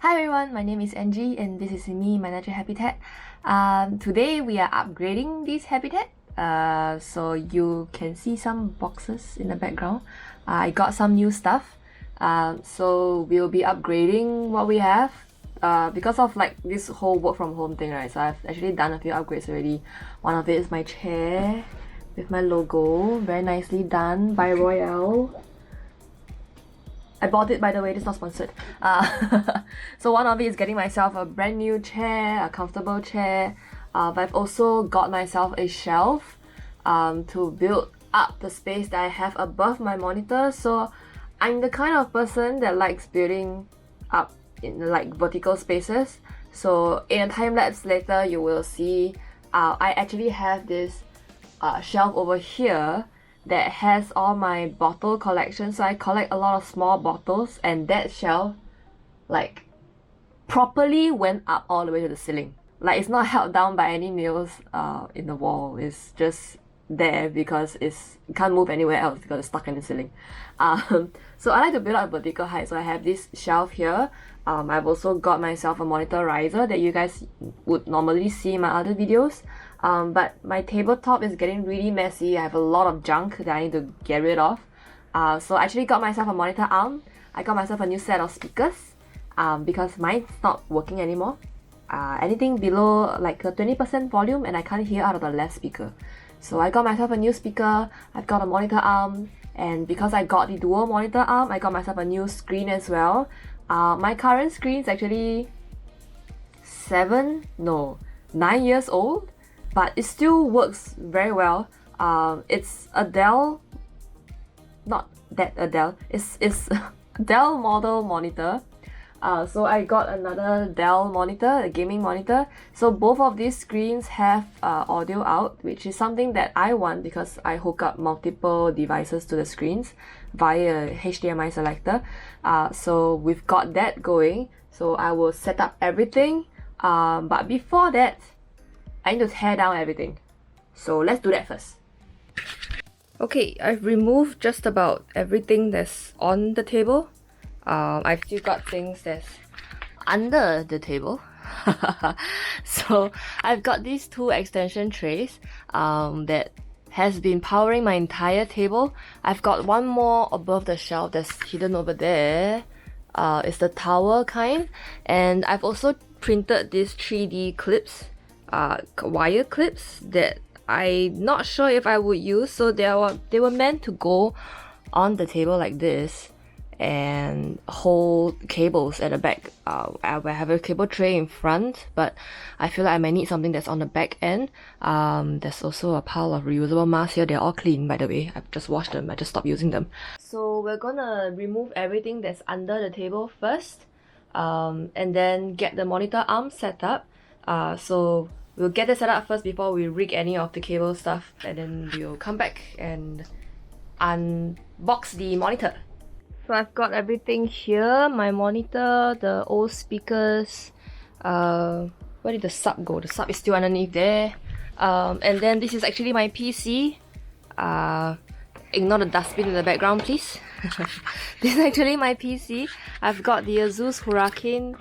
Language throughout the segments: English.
Hi everyone, my name is Angie and this is me, my natural habitat. Today we are upgrading this habitat. So you can see some boxes in the background. I got some new stuff. So we'll be upgrading what we have. Because of like this whole work from home thing, right? So I've actually done a few upgrades already. One of it is my chair with my logo, very nicely done by Royale. I bought it, by the way, it's not sponsored. So one of it is getting myself a brand new chair, a comfortable chair. But I've also got myself a shelf to build up the space that I have above my monitor. So I'm the kind of person that likes building up in like vertical spaces. So in a time lapse later, you will see I actually have this shelf over here that has all my bottle collection. So I collect a lot of small bottles, and that shelf like properly went up all the way to the ceiling. Like it's not held down by any nails in the wall. It's just there because it can't move anywhere else because it's stuck in the ceiling. So I like to build up vertical height. So I have this shelf here. I've also got myself a monitor riser that you guys would normally see in my other videos. But my tabletop is getting really messy. I have a lot of junk that I need to get rid of. So I actually got myself a monitor arm. I got myself a new set of speakers because mine's not working anymore. Anything below like a 20% volume and I can't hear out of the left speaker. So I got myself a new speaker, I've got a monitor arm, and because I got the dual monitor arm, I got myself a new screen as well. My current screen is actually 9 years old, but it still works very well. It's a Dell, not that a Dell, it's a Dell model monitor. So I got another Dell monitor, a gaming monitor. So both of these screens have audio out, which is something that I want because I hook up multiple devices to the screens via HDMI selector. So we've got that going. So I will set up everything. But before that, I need to tear down everything. So let's do that first. Okay, I've removed just about everything that's on the table. I've still got things that's under the table. So I've got these two extension trays that has been powering my entire table. I've got one more above the shelf that's hidden over there. It's the tower kind, and I've also printed these 3D clips, wire clips that I'm not sure if I would use. So they were meant to go on the table like this and hold cables at the back. I have a cable tray in front, but I feel like I might need something that's on the back end. There's also a pile of reusable masks here. They're all clean, by the way. I've just washed them. I just stopped using them. So we're gonna remove everything that's under the table first, and then get the monitor arm set up. So we'll get it set up first before we rig any of the cable stuff, and then we'll come back and unbox the monitor. So I've got everything here, my monitor, the old speakers, where did the sub go? The sub is still underneath there. And then this is actually my PC. Ignore the dustbin in the background, please. This is actually my PC. I've got the Asus Huracan,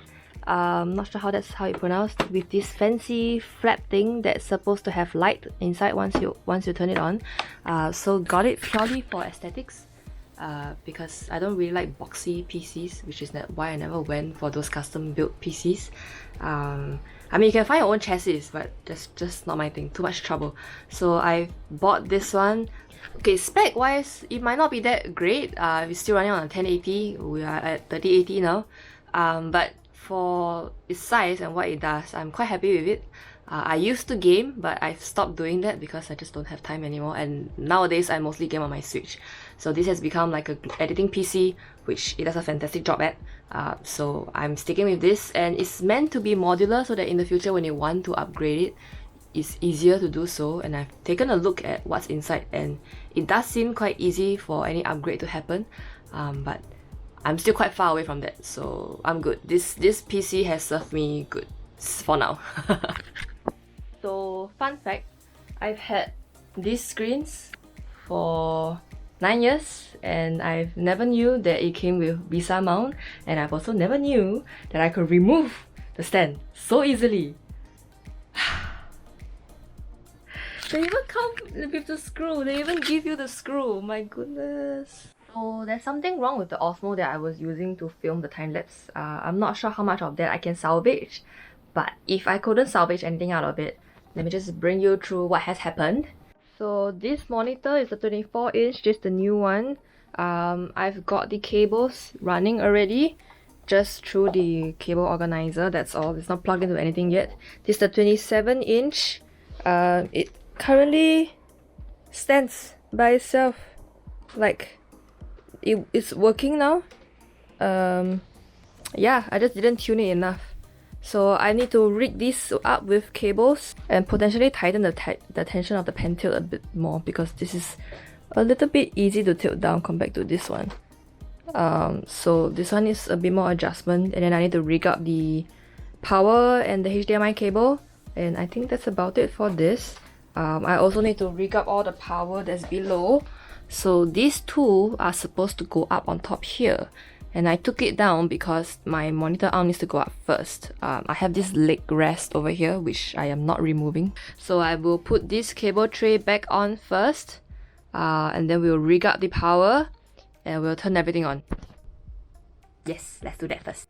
not sure how that's how you pronounce, with this fancy flap thing that's supposed to have light inside once you turn it on. So got it purely for aesthetics. Because I don't really like boxy PCs, which is why I never went for those custom built PCs. I mean, you can find your own chassis, but just not my thing. Too much trouble. So I bought this one. Okay, spec wise, it might not be that great. It's still running on a 1080. We are at 3080 now. But for its size and what it does, I'm quite happy with it. I used to game, but I've stopped doing that because I just don't have time anymore, and nowadays I mostly game on my Switch. So this has become like an editing PC, which it does a fantastic job at. So I'm sticking with this, and it's meant to be modular so that in the future when you want to upgrade it, it's easier to do so. And I've taken a look at what's inside, and it does seem quite easy for any upgrade to happen. But I'm still quite far away from that, so I'm good. This PC has served me good for now. So fun fact, I've had these screens for 9 years, and I've never knew that it came with Visa mount, and I've also never knew that I could remove the stand so easily. They even come with the screw. They even give you the screw. My goodness. So there's something wrong with the Osmo that I was using to film the time lapse. I'm not sure how much of that I can salvage, but if I couldn't salvage anything out of it, let me just bring you through what has happened. So this monitor is a 24-inch, just the new one. I've got the cables running already, just through the cable organizer, that's all. It's not plugged into anything yet. This is the 27-inch. It currently stands by itself, like it's working now. Yeah, I just didn't tune it enough, so I need to rig this up with cables and potentially tighten the tension of the pen tilt a bit more, because this is a little bit easy to tilt down compared to this one. So this one is a bit more adjustment, and then I need to rig up the power and the HDMI cable, and I think that's about it for this. I also need to rig up all the power that's below. So these two are supposed to go up on top here, and I took it down because my monitor arm needs to go up first. I have this leg rest over here which I am not removing, so I will put this cable tray back on first, and then we'll rig up the power and we'll turn everything on. Yes, let's do that first.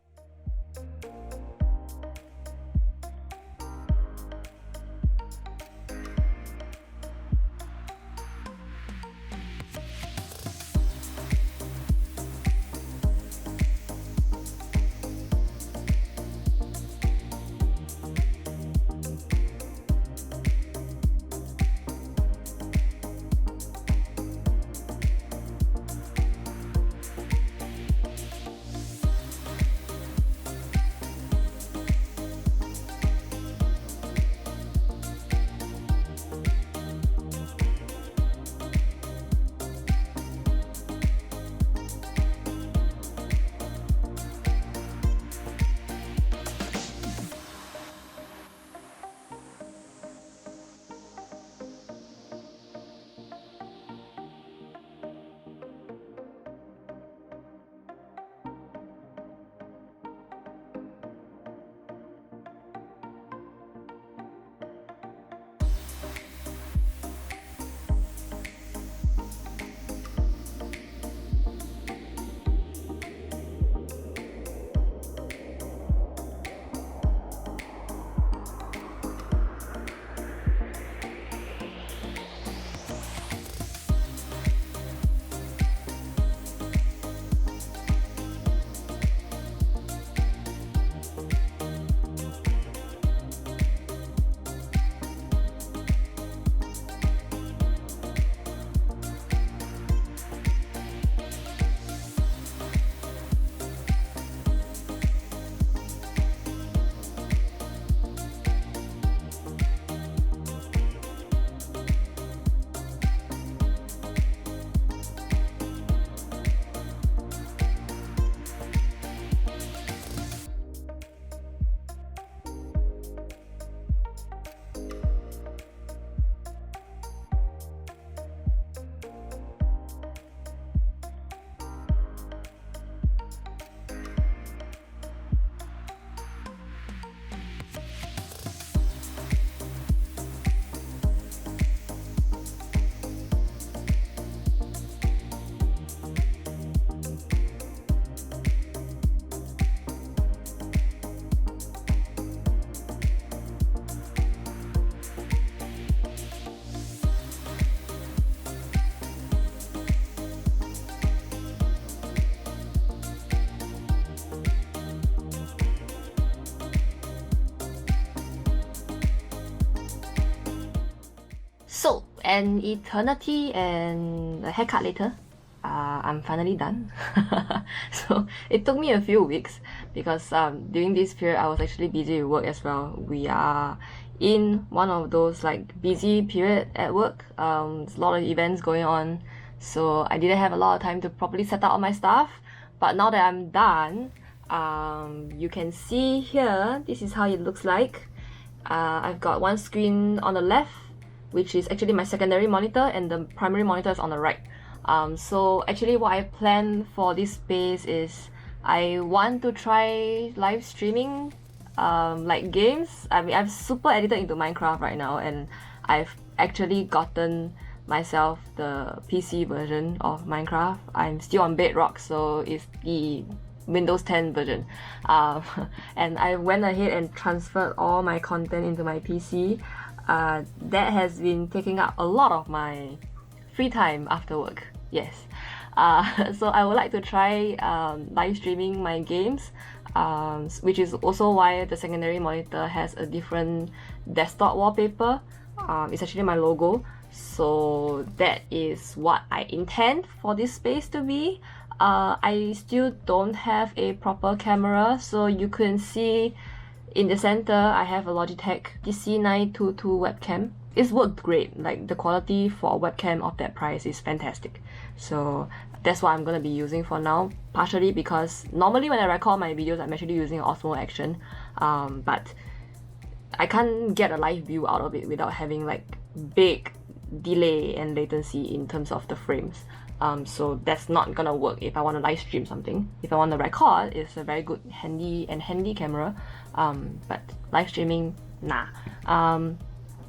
So, an eternity and a haircut later, I'm finally done. So, it took me a few weeks because during this period I was actually busy with work as well. We are in one of those like busy period at work. There's a lot of events going on, so I didn't have a lot of time to properly set up all my stuff. But now that I'm done, you can see here, this is how it looks like. I've got one screen on the left, which is actually my secondary monitor, and the primary monitor is on the right. So actually what I plan for this space is I want to try live streaming like games. I mean, I'm super addicted into Minecraft right now, and I've actually gotten myself the PC version of Minecraft. I'm still on Bedrock, so it's the Windows 10 version. And I went ahead and transferred all my content into my PC. That has been taking up a lot of my free time after work. Yes. So I would like to try live streaming my games, which is also why the secondary monitor has a different desktop wallpaper. It's actually my logo. So that is what I intend for this space to be. I still don't have a proper camera, so you can see in the center I have a Logitech DC922 webcam. It's worked great. Like, the quality for a webcam of that price is fantastic. So that's what I'm gonna be using for now, partially because normally when I record my videos I'm actually using Osmo Action, but I can't get a live view out of it without having like big delay and latency in terms of the frames. So that's not gonna work if I want to live stream something. If I want to record, it's a very good handy camera, but live streaming, nah.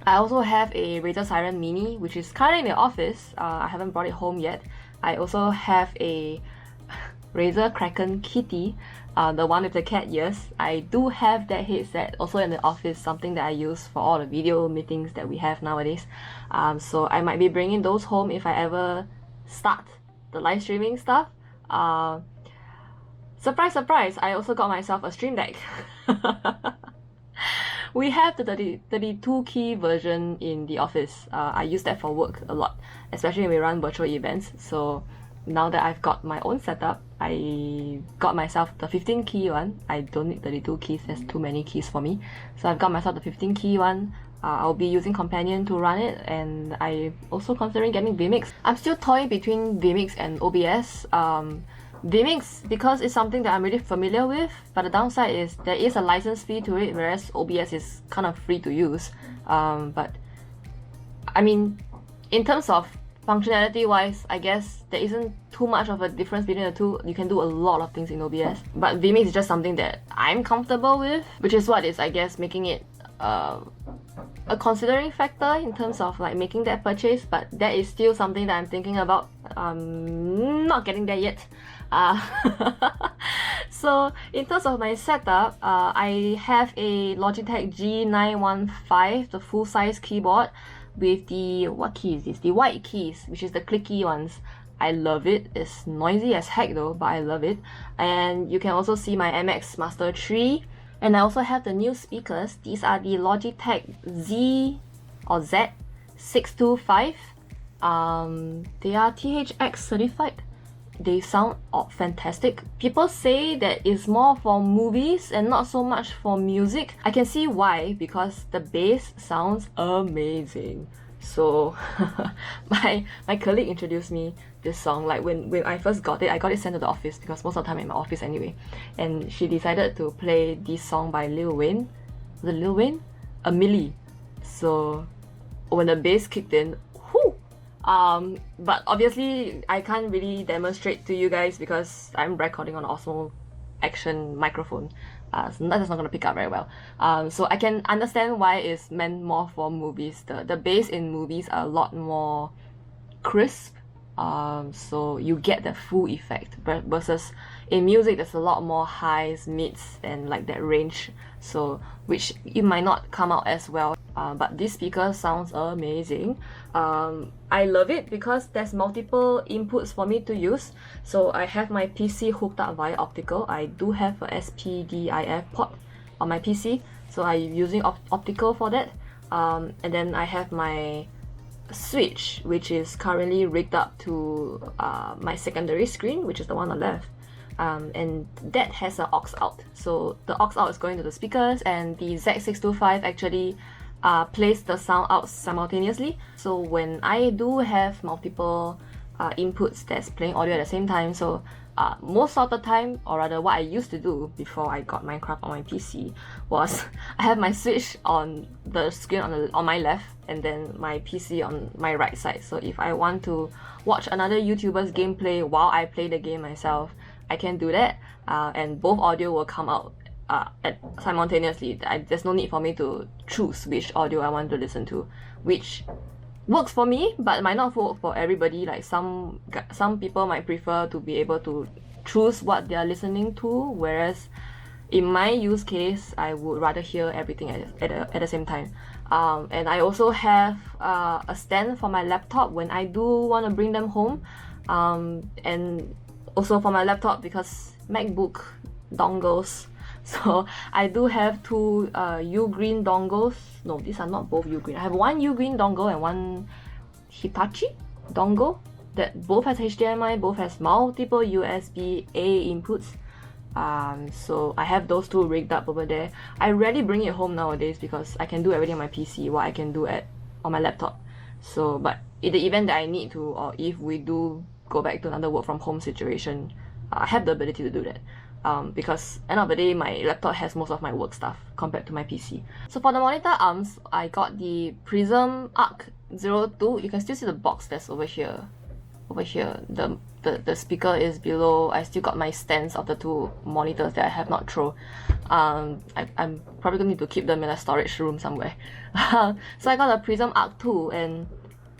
I also have a Razer Siren Mini, which is currently in the office. I haven't brought it home yet. I also have a Razer Kraken Kitty, the one with the cat ears. I do have that headset also in the office, something that I use for all the video meetings that we have nowadays. So I might be bringing those home if I ever start the live streaming stuff. Surprise, surprise, I also got myself a Stream Deck. We have the 32 key version in the office. I use that for work a lot, especially when we run virtual events. So now that I've got my own setup, I got myself the 15 key one. I don't need 32 keys, there's too many keys for me. So I've got myself the 15 key one. I'll be using Companion to run it, and I'm also considering getting vMix. I'm still toying between vMix and OBS. vMix, because it's something that I'm really familiar with, but the downside is there is a license fee to it, whereas OBS is kind of free to use. But I mean, in terms of functionality wise, I guess there isn't too much of a difference between the two. You can do a lot of things in OBS, but vMix is just something that I'm comfortable with, which is what is, I guess, making it a considering factor in terms of like making that purchase. But that is still something that I'm thinking about. Not getting there yet. So in terms of my setup, I have a Logitech G915, the full-size keyboard with the, what key is this? The white keys, which is the clicky ones. I love it. It's noisy as heck though, but I love it. And you can also see my MX Master 3. And I also have the new speakers. These are the Logitech Z625. They are THX certified. They sound fantastic. People say that it's more for movies and not so much for music. I can see why, because the bass sounds amazing. So my colleague introduced me this song. Like when I first got it, I got it sent to the office because most of the time I'm in my office anyway. And she decided to play this song by Lil Wayne. Was it Lil Wayne? A Millie. So when the bass kicked in, whoo! But obviously I can't really demonstrate to you guys because I'm recording on Osmo Action microphone. So that's not gonna pick up very well. So I can understand why it's meant more for movies. The bass in movies are a lot more crisp, so you get the full effect. Versus in music, there's a lot more highs, mids, and like that range. So which it might not come out as well. But this speaker sounds amazing. I love it because there's multiple inputs for me to use. So I have my PC hooked up via optical. I do have a SPDIF port on my PC, so I'm using optical for that. And then I have my switch, which is currently rigged up to my secondary screen, which is the one on the left. And that has an aux out. So the aux out is going to the speakers, and the Z625 actually plays the sound out simultaneously. So when I do have multiple inputs that's playing audio at the same time, so Most of the time, or rather what I used to do before I got Minecraft on my PC was I have my Switch on the screen on my left and then my PC on my right side. So if I want to watch another YouTuber's gameplay while I play the game myself, I can do that, and both audio will come out simultaneously. There's no need for me to choose which audio I want to listen to, which works for me but might not work for everybody. Like some people might prefer to be able to choose what they are listening to, whereas in my use case I would rather hear everything at the same time. And I also have a stand for my laptop when I do want to bring them home, and also for my laptop because MacBook dongles. So I do have two U-Green dongles. No, these are not both U-Green. I have one U-Green dongle and one Hitachi dongle that both has HDMI, both has multiple USB-A inputs. So I have those two rigged up over there. I rarely bring it home nowadays because I can do everything on my PC, what I can do on my laptop. So, but in the event that I need to, or if we do go back to another work from home situation, I have the ability to do that. Because end of the day, my laptop has most of my work stuff compared to my PC. So for the monitor arms, I got the Prism Arc 02. You can still see the box that's over here. Over here, the speaker is below. I still got my stands of the two monitors that I have not thrown. I'm probably gonna need to keep them in a storage room somewhere. So I got a Prism Arc 2, and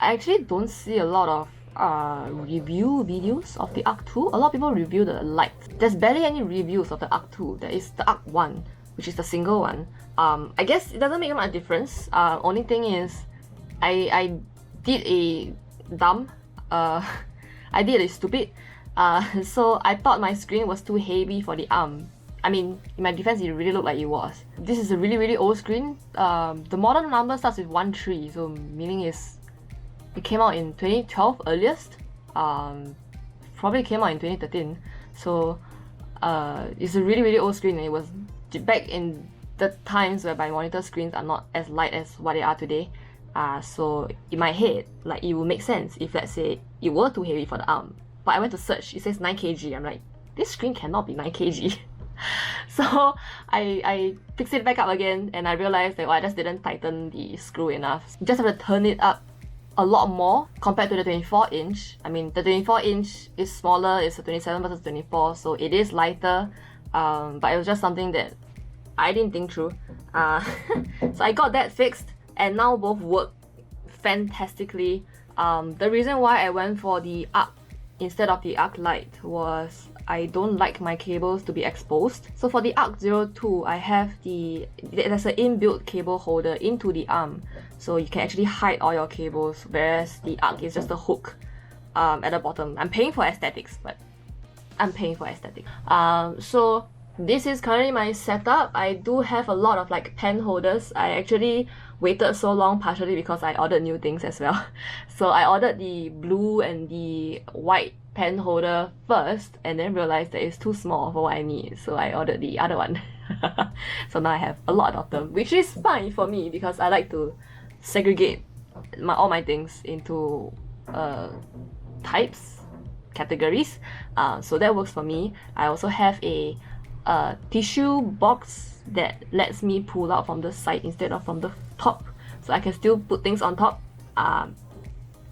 I actually don't see a lot of review videos of the Arc 2. A lot of people review the Lite. There's barely any reviews of the Arc 2. There is the Arc 1, which is the single one. I guess it doesn't make much difference. Only thing is, I did a dumb, I did a stupid. So I thought my screen was too heavy for the arm. I mean, in my defense, it really looked like it was. This is a really old screen. The model number starts with 13, so meaning is it came out in 2012 earliest. Probably came out in 2013. So it's a really old screen, and it was back in the times whereby monitor screens are not as light as what they are today. So in my head, like, it would make sense if, let's say, it were too heavy for the arm. But I went to search, it says 9 kg. I'm like, this screen cannot be 9 kg. So I fixed it back up again, and I realized that I just didn't tighten the screw enough. You just have to turn it up a lot more compared to the 24-inch. I mean, the 24-inch is smaller, it's a 27 versus 24, so it is lighter. But it was just something that I didn't think through. So I got that fixed, and now both work fantastically. The reason why I went for the Arc instead of the Arc Lite was I don't like my cables to be exposed. So for the Arc 02, I have there's an inbuilt cable holder into the arm, so you can actually hide all your cables, whereas the Arc is just a hook at the bottom. I'm paying for aesthetics, but I'm paying for aesthetics. So this is currently my setup. I do have a lot of like pen holders. I actually waited so long partially because I ordered new things as well. So I ordered the blue and the white pen holder first, and then realized that it's too small for what I need, so I ordered the other one. So now I have a lot of them, which is fine for me because I like to segregate all my things into types, categories. So that works for me. I also have a tissue box that lets me pull out from the side instead of from the top, so I can still put things on top,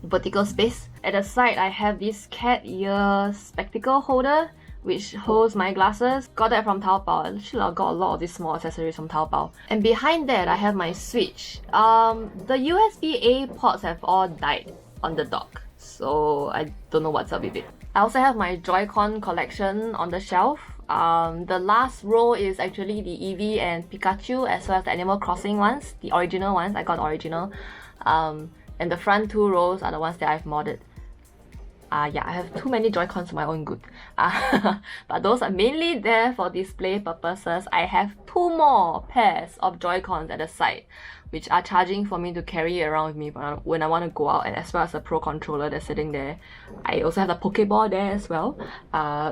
vertical space. At the side, I have this cat ear spectacle holder which holds my glasses. Got that from Taobao. Actually, I got a lot of these small accessories from Taobao. And behind that, I have my Switch. The USB-A ports have all died on the dock, so I don't know what's up with it. I also have my Joy-Con collection on the shelf. The last row is actually the Eevee and Pikachu, as well as the Animal Crossing ones, the original ones. I got the original. And the front two rows are the ones that I've modded. Yeah, I have too many Joy-Cons for my own good. But those are mainly there for display purposes. I have two more pairs of Joy-Cons at the side, which are charging for me to carry around with me when I want to go out, and as well as a Pro Controller that's sitting there. I also have the Pokeball there as well.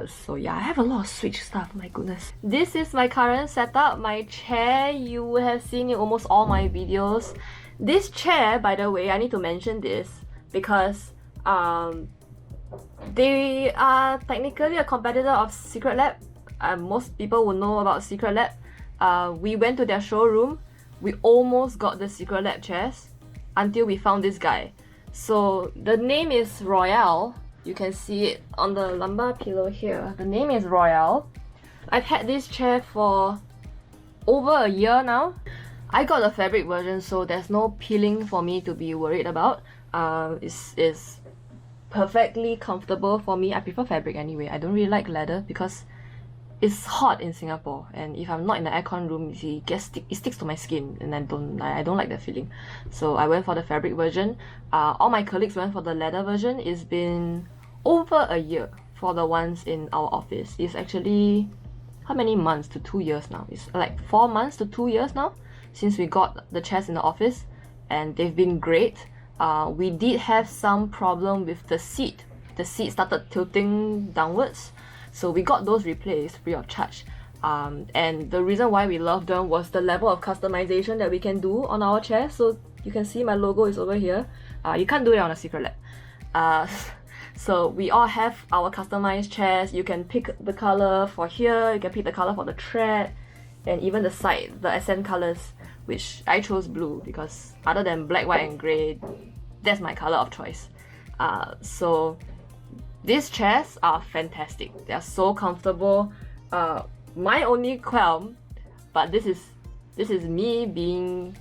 So yeah, I have a lot of Switch stuff, my goodness. This is my current setup. My chair, you would have seen in almost all my videos. This chair, by the way, I need to mention this because They are technically a competitor of Secret Lab. Most people will know about Secret Lab. We went to their showroom. We almost got the Secret Lab chairs until we found this guy. So the name is Royale. You can see it on the lumbar pillow here. The name is Royale. I've had this chair for over a year now. I got the fabric version, so there's no peeling for me to be worried about. It's perfectly comfortable for me. I prefer fabric anyway. I don't really like leather because it's hot in Singapore, and if I'm not in the aircon room, it sticks to my skin, and I don't like that feeling. So I went for the fabric version. All my colleagues went for the leather version. It's been over a year for the ones in our office. It's actually how many months to 2 years now? It's like 4 months to 2 years now since we got the chairs in the office, and they've been great. We did have some problem with the seat. The seat started tilting downwards, so we got those replaced free of charge. And the reason why we love them was the level of customization that we can do on our chair. So you can see my logo is over here. You can't do it on a Secret Lab. So we all have our customized chairs. You can pick the color for here, you can pick the color for the thread, and even the side, the accent colors, which I chose blue because other than black, white and grey, that's my color of choice. So these chairs are fantastic. They are so comfortable. My only qualm, but this is me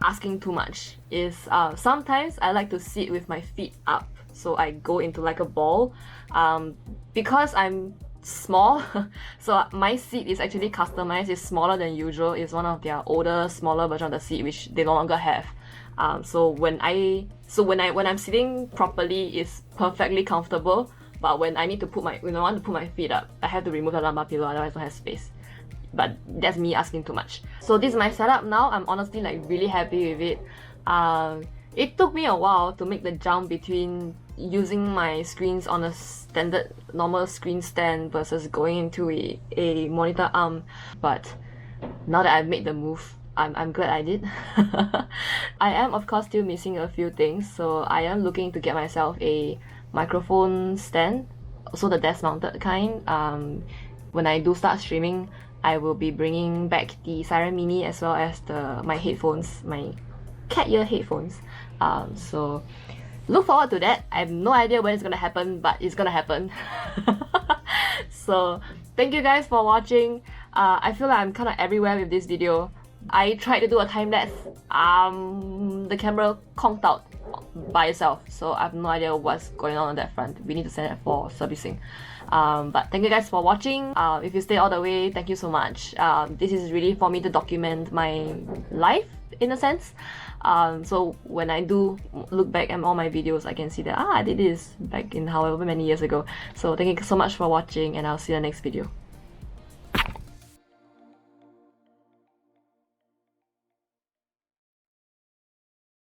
asking too much, is sometimes I like to sit with my feet up, so I go into like a ball. Because I'm small, so my seat is actually customized. It's smaller than usual. It's one of their older, smaller version of the seat which they no longer have. So when I'm sitting properly, it's perfectly comfortable. But when I want to put my feet up, I have to remove the lumbar pillow, otherwise I don't have space. But that's me asking too much. So this is my setup now. I'm honestly like really happy with it. It took me a while to make the jump between using my screens on a standard normal screen stand versus going into a monitor arm. But now that I've made the move, I'm glad I did. I am of course still missing a few things, so I am looking to get myself a microphone stand, also the desk mounted kind. When I do start streaming, I will be bringing back the Siren Mini as well as my headphones, my cat ear headphones. So look forward to that. I have no idea when it's gonna happen, but it's gonna happen. So thank you guys for watching. I feel like I'm kind of everywhere with this video. I tried to do a time lapse. The camera conked out by itself, so I have no idea what's going on that front. We need to send it for servicing. But thank you guys for watching. If you stay all the way, thank you so much. This is really for me to document my life in a sense. So when I do look back at all my videos, I can see that I did this back in however many years ago. So thank you so much for watching, and I'll see you in the next video.